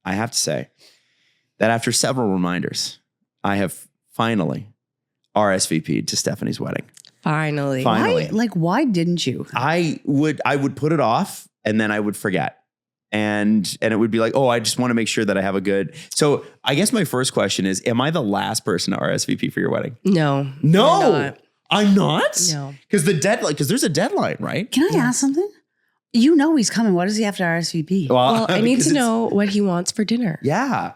I have to say that after several reminders, I have finally RSVP'd to Stephanie's wedding. Finally. Why didn't you? I would put it off and then I would forget. And it would be like, oh, I just want to make sure that I have a good. So I guess my first question is, am I the last person to RSVP for your wedding? No. I'm not? No. Because there's a deadline, right? Can I ask something? You know he's coming. What does he have to RSVP? Well, I need to know what he wants for dinner. Yeah.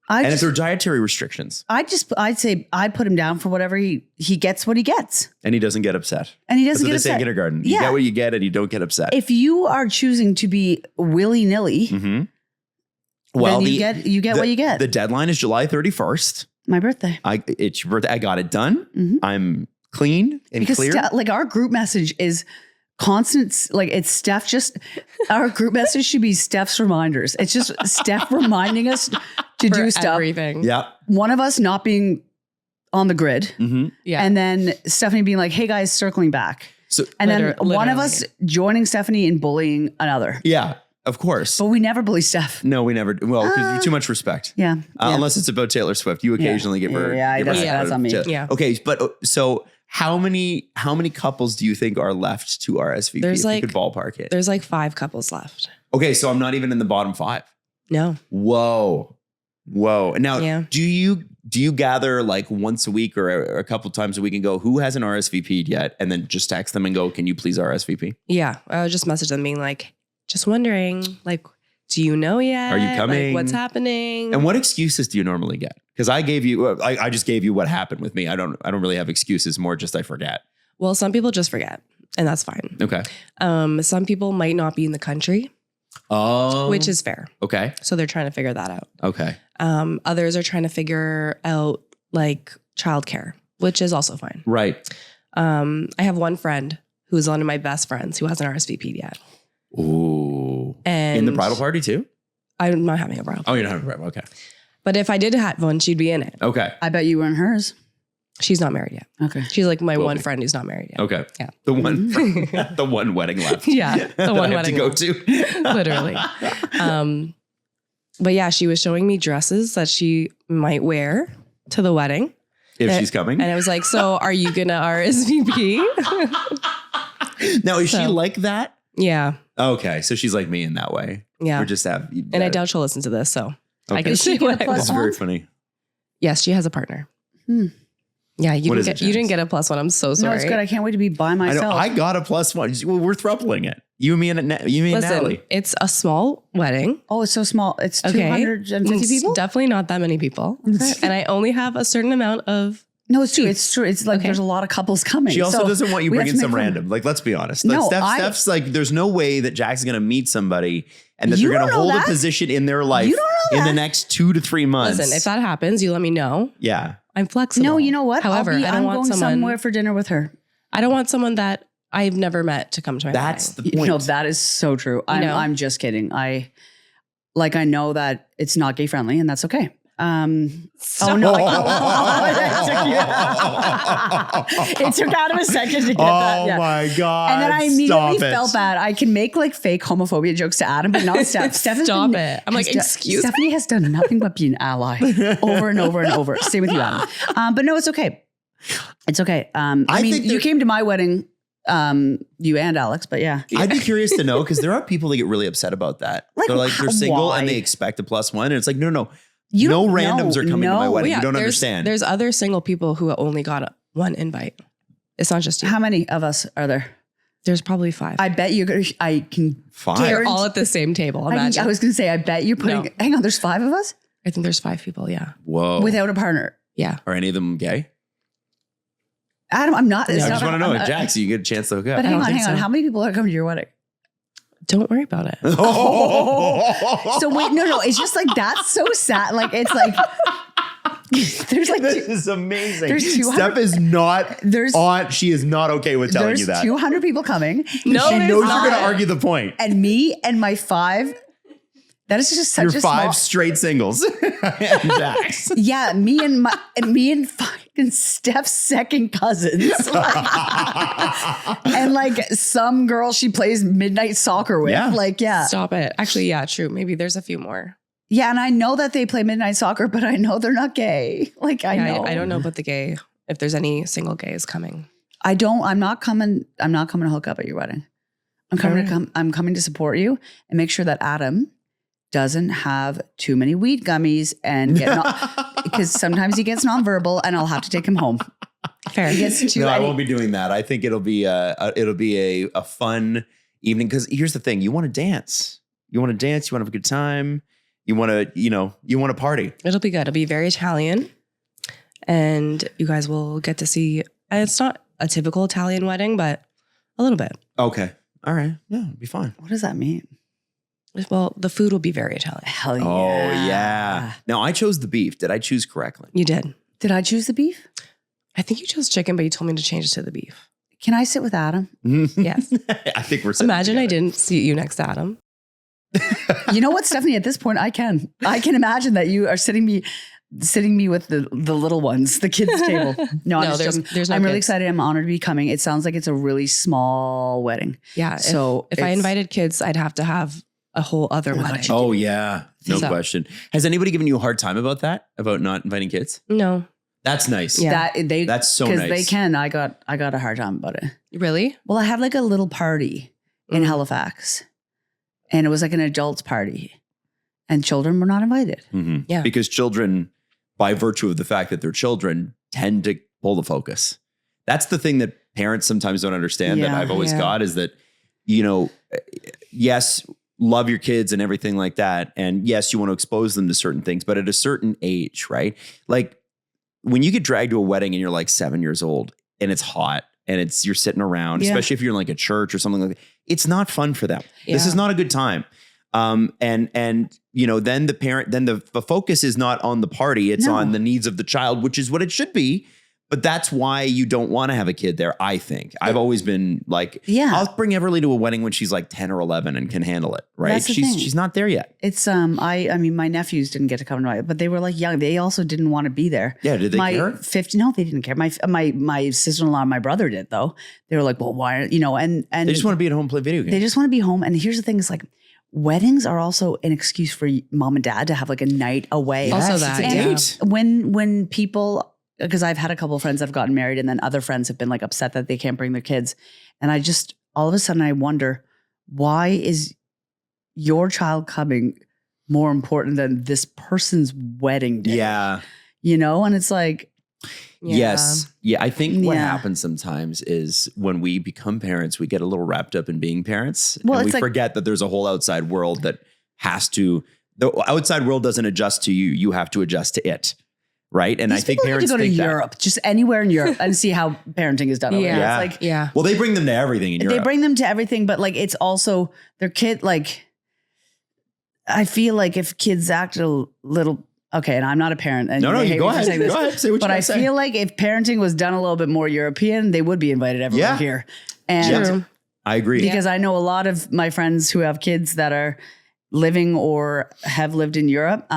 And if there are dietary restrictions. I'd say I'd put him down for whatever he gets what he gets. And he doesn't get upset. And he doesn't That's what get they upset. say in kindergarten. You get what you get and you don't get upset. If you are choosing to be willy-nilly, well, then you get what you get. The deadline is July 31st. My birthday. It's your birthday. I got it done. I'm clean and clear. Our group message is constant. It's Steph. Our group message should be Steph's reminders. It's just Steph reminding us to do stuff. Everything. Yeah. One of us not being on the grid. Yeah. And then Stephanie being like, hey guys, circling back. So, and then one of us joining Stephanie and bullying another. Yeah, of course. But we never bully Steph. No, we never. Well, because too much respect. Yeah. Unless it's about Taylor Swift. You occasionally give her. Yeah, that's on me. Yeah. Okay, but so how many couples do you think are left to RSVP? There's if you could ballpark it. There's 5 couples left. Okay, so I'm not even in the bottom 5. No. Whoa. Now, do you gather once a week or a couple times a week and go, who hasn't RSVP'd yet? And then just text them and go, can you please RSVP? Yeah. I would just message them being like, just wondering, do you know yet? Are you coming? What's happening? And what excuses do you normally get? Because I just gave you what happened with me. I don't really have excuses, more just I forget. Well, some people just forget, and that's fine. Okay. Some people might not be in the country. Oh. Which is fair. Okay. So they're trying to figure that out. Okay. Others are trying to figure out childcare, which is also fine. Right. I have one friend who is one of my best friends who hasn't RSVP'd yet. Ooh. And in the bridal party too? I'm not having a bridal party. Oh, you're not having a bridal. Okay. But if I did have one, she'd be in it. Okay. I bet you were in hers. She's not married yet. Okay. She's my one friend who's not married yet. Okay. Yeah. The one wedding left. Yeah. The one wedding to go to. Literally. But yeah, she was showing me dresses that she might wear to the wedding. If she's coming. And I was like, so are you going to RSVP? Now, is she like that? Yeah. Okay. So she's like me in that way. Yeah. We're just and I doubt she'll listen to this. So I can Is she see what gonna That's very funny. Yes, she has a partner. Yeah, you didn't get a +1. I'm so sorry. No, it's good. I can't wait to be by myself. I got a +1. Well, we're throupling it. You and me and Natalie. It's a small wedding. Oh, it's so small. It's 250 people? Definitely not that many people. And I only have a certain amount of... No, it's true. It's true. It's there's a lot of couples coming. She also doesn't want you bringing some random. Let's be honest. No, Steph's there's no way that Jack's going to meet somebody and that they're going to hold a position in their life in the next 2 to 3 months. Listen, if that happens, you let me know. Yeah. I'm flexible. No, you know what? However, I'm going somewhere for dinner with her. I don't want someone that I've never met to come to my wedding. That's the point. No, that is so true. I'm just kidding. I know that it's not gay friendly and that's okay. Oh no! It took out of a second to get that. Yeah. Oh my God. And then I immediately felt bad. I can make fake homophobia jokes to Adam, but not Steph. Stop it. I'm excuse me. Stephanie has done nothing but be an ally over and over and over. Same with you, Adam. But no, it's okay. It's okay. I mean, you came to my wedding, you and Alex, but yeah. I'd be curious to know because there are people that get really upset about that. They're single and they expect a +1. And it's like, no. No randoms are coming to my wedding. Yeah, you don't understand. There's other single people who only got one invite. It's not just you. How many of us are there? There's probably 5. I bet I can. 5? We're all at the same table. Imagine. I was going to say, I bet you're putting. No. Hang on, there's 5 of us? I think there's 5 people. Yeah. Whoa. Without a partner. Yeah. Are any of them gay? Adam, I'm not. I just want to know if Jax, you get a chance to hook up. But hang on. How many people are coming to your wedding? Don't worry about it. So wait, no. It's just that's so sad. It's there's this is amazing. There's 200. Steph is not on. She is not okay with telling you that. There's 200 people coming. No, she knows you're going to argue the point. And me and my 5. That is just such Your 5 straight singles. And Jax. Yeah, me and fucking Steph's second cousins. And some girl she plays midnight soccer with. Yeah. Stop it. Actually, yeah, true. Maybe there's a few more. Yeah, and I know that they play midnight soccer, but I know they're not gay. Like I know. I don't know about the gay, if there's any single gays coming. I'm not coming to hook up at your wedding. I'm coming to support you and make sure that Adam doesn't have too many weed gummies and because sometimes he gets nonverbal and I'll have to take him home. Fair. I won't be doing that. I think it'll be a fun evening because here's the thing: you want to dance, you want to have a good time, you want to party. It'll be good. It'll be very Italian, and you guys will get to see. It's not a typical Italian wedding, but a little bit. Okay. All right. Yeah, it'll be fun. What does that mean? Well, the food will be very Italian. Hell yeah. Oh yeah. Now I chose the beef. Did I choose correctly? You did. Did I choose the beef? I think you chose chicken, but you told me to change it to the beef. Can I sit with Adam? Yes. I think we're Imagine together. I didn't seat you next to Adam. You know what, Stephanie? At this point, I can imagine that you are sitting me with the little ones, the kids' table. No, there's no I'm really kids. excited. I'm honored to be coming. It sounds like it's a really small wedding. Yeah. So if I invited kids, I'd have to have a whole other wedding. Oh yeah, no So- question. Has anybody given you a hard time about that? About not inviting kids? No. That's nice. Yeah. That's so nice. Because they can. I got a hard time about it. Really? Well, I had like a little party in Halifax, and it was like an adults party, and children were not invited. Mm-hmm. Yeah. Because children, by virtue of the fact that they're children, tend to pull the focus. That's the thing that parents sometimes don't understand that Yeah. I've always got is that, yes, love your kids and everything like that. And yes, you want to expose them to certain things, but at a certain age, right? Like when you get dragged to a wedding and you're like 7 years old and it's hot and you're sitting around, especially if you're in like a church or something like that, it's not fun for them. Yeah. This is not a good time. And then the focus is not on the party. It's on the needs of the child, which is what it should be. But that's why you don't want to have a kid there, I think. I've always been like, I'll bring Everly to a wedding when she's like 10 or 11 and can handle it, right? That's the thing. She's not there yet. It's I mean, my nephews didn't get to come to my, but they were like young. They also didn't want to be there. Yeah, did they care? No, they didn't care. My sister-in-law and my brother did though. They were like, well, why? And They just want to be at home and play video games. They just want to be home. And here's the thing: is like weddings are also an excuse for mom and dad to have like a night away. Yes, Also that, it's a yeah. date. When people. Because I've had a couple of friends that have gotten married and then other friends have been like upset that they can't bring their kids. And I just, all of a sudden I wonder, why is your child coming more important than this person's wedding day? Yeah. And it's like. Yes. Yeah. I think what happens sometimes is when we become parents, we get a little wrapped up in being parents. Well, and we it's like- forget that there's a whole outside world that the outside world doesn't adjust to you. You have to adjust to it. Right. And These I think people need parents to go to think Europe, just anywhere in Europe and see how parenting is done. Over there. Yeah. It's like, Yeah. Well, they bring them to everything in Europe. they bring them to everything, but like, it's also their kid. Like, I feel like if kids act a little, okay, and I'm not a parent. And No, they you hate go me for ahead. saying this, Go ahead. Say what you but gotta I say. feel like if parenting was done a little bit more European, they would be invited everywhere here. And True. I agree. because I know a lot of my friends who have kids that are living or have lived in Europe,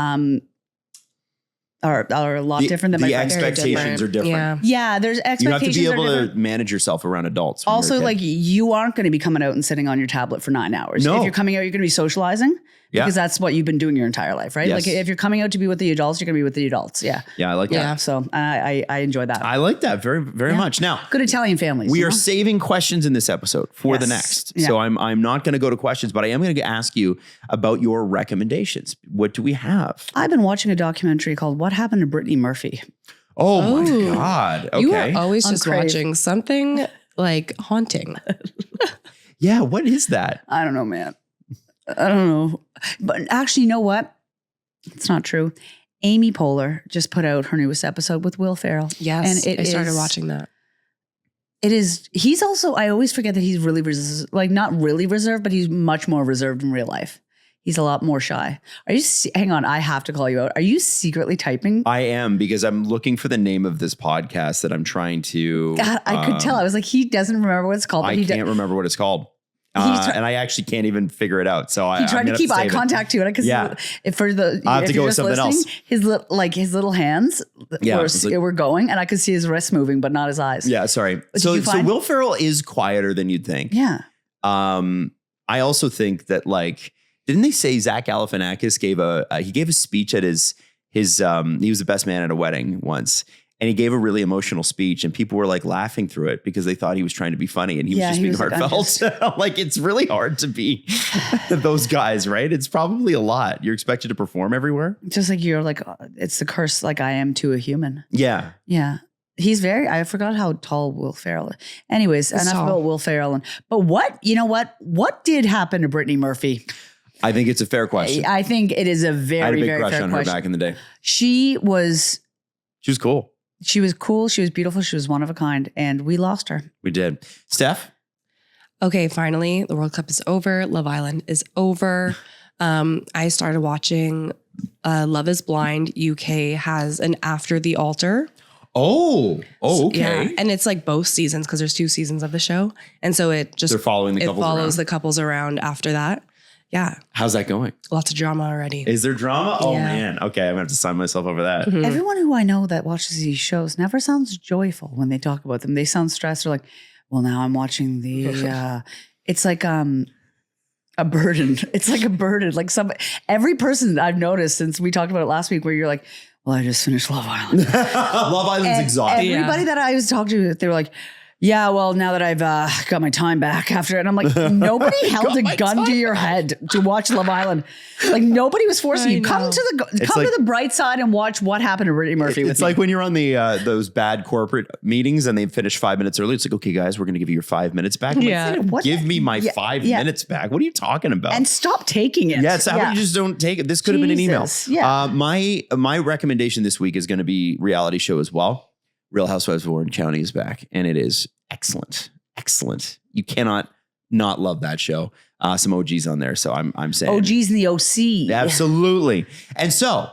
are a lot different than my the friends. expectations are different. Yeah. Yeah, there's You have to expectations. be are able different. to manage yourself around adults. when you're a Also, kid. like you aren't going to be coming out and sitting on your tablet for 9 hours. No. If you're coming out, you're going to be socializing Yeah. because that's what you've been doing your entire life, right? Yes. Like if you're coming out to be with the adults, you're going to be with the adults. Yeah. Yeah, I like that. Yeah. So I enjoy that. I like that very, very much. Now, Good Italian families. we you are know? saving questions in this episode for the Yes. next. Yeah. So I'm not going to go to questions, but I am going to ask you about your recommendations. What do we have? I've been watching a documentary called "What Happened to Brittany Murphy." Oh my Ooh. God. Okay. You are always On just Crave. watching something like haunting. Yeah. What is that? I don't know, man. I don't know. But actually, you know what? It's not true. Amy Poehler just put out her newest episode with Will Ferrell. Yes. And I started is- watching that. It is. He's also. I always forget that he's really not really reserved, but he's much more reserved in real life. He's a lot more shy. Are you? Hang on, I have to call you out. Are you secretly typing? I am, because I'm looking for the name of this podcast that I'm trying to. God, I could tell. I was like, he doesn't remember what it's called. But I he can't remember what it's called. And I actually can't even figure it out. So He tried I'm to gonna keep have eye save it. contact to it because Yeah. for the I'll have if to you're go with just something else. his little hands Yeah, were, it's like- were going, and I could see his wrists moving, but not his eyes. Yeah, sorry. Did So you find- Will Ferrell is quieter than you'd think. Yeah. I also think that like Didn't they say Zach Galifianakis gave a speech at his he was the best man at a wedding once. And he gave a really emotional speech and people were like laughing through it because they thought he was trying to be funny and he was just being heartfelt. Like, it's really hard to be those guys, right? It's probably a lot. You're expected to perform everywhere. Just like you're like, it's the curse like I am to a human. Yeah. Yeah. I forgot how tall Will Ferrell is. Anyways, enough about Will Ferrell. But what did happen to Brittany Murphy? I think it's a fair question. I think it is a very, I had a big very crush fair on question. her back in the day. She was cool. She was cool. She was beautiful. She was one of a kind. And we lost her. We did. Steph? Okay, finally, the World Cup is over. Love Island is over. I started watching Love is Blind. UK has an After the Altar. Oh, okay. Yeah, and it's like both seasons because there's 2 seasons of the show. And so they're following the couples the couples around after that. Yeah. How's that going? Lots of drama already. Is there drama? Oh, Yeah. man. Okay, I'm going to have to sign myself over that. Mhm. Everyone who I know that watches these shows never sounds joyful when they talk about them. They sound stressed. They're like, well, now I'm watching the, it's like a burden. It's like a burden. Like every person I've noticed since we talked about it last week where you're like, well, I just finished Love Island. Love Island's exhausting. Everybody that I was talking to, they were like, yeah, well, now that I've got my time back after it. And I'm like, nobody held a gun to your head to watch Love Island. Like nobody was forcing you. Come to the bright side and watch what happened to Brittany Murphy. It's like when you're on the those bad corporate meetings and they finish 5 minutes early. It's like, okay, guys, we're going to give you your 5 minutes back. Yeah. Like, give me my 5 minutes back. What are you talking about? And stop taking it. Yeah, it's how you just don't take it. This could have been an email. Yeah. My recommendation this week is going to be reality show as well. Real Housewives of Orange County is back, and it is excellent. Excellent. You cannot not love that show. Some OGs on there, so I'm saying OGs in the OC. Absolutely. And so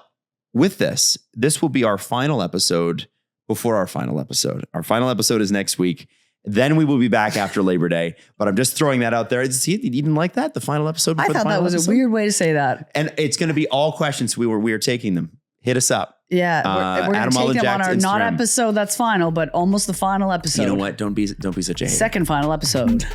with this will be our final episode before our final episode. Our final episode is next week. Then we will be back after Labor Day. But I'm just throwing that out there. See, you didn't like that? The final episode? I thought that was a weird way to say that. And it's going to be all questions. We are taking them. Hit us up. Yeah, we're going to take them on our Instagram. not episode that's final, but almost the final episode. You know what? Don't be such a hater. Second final episode.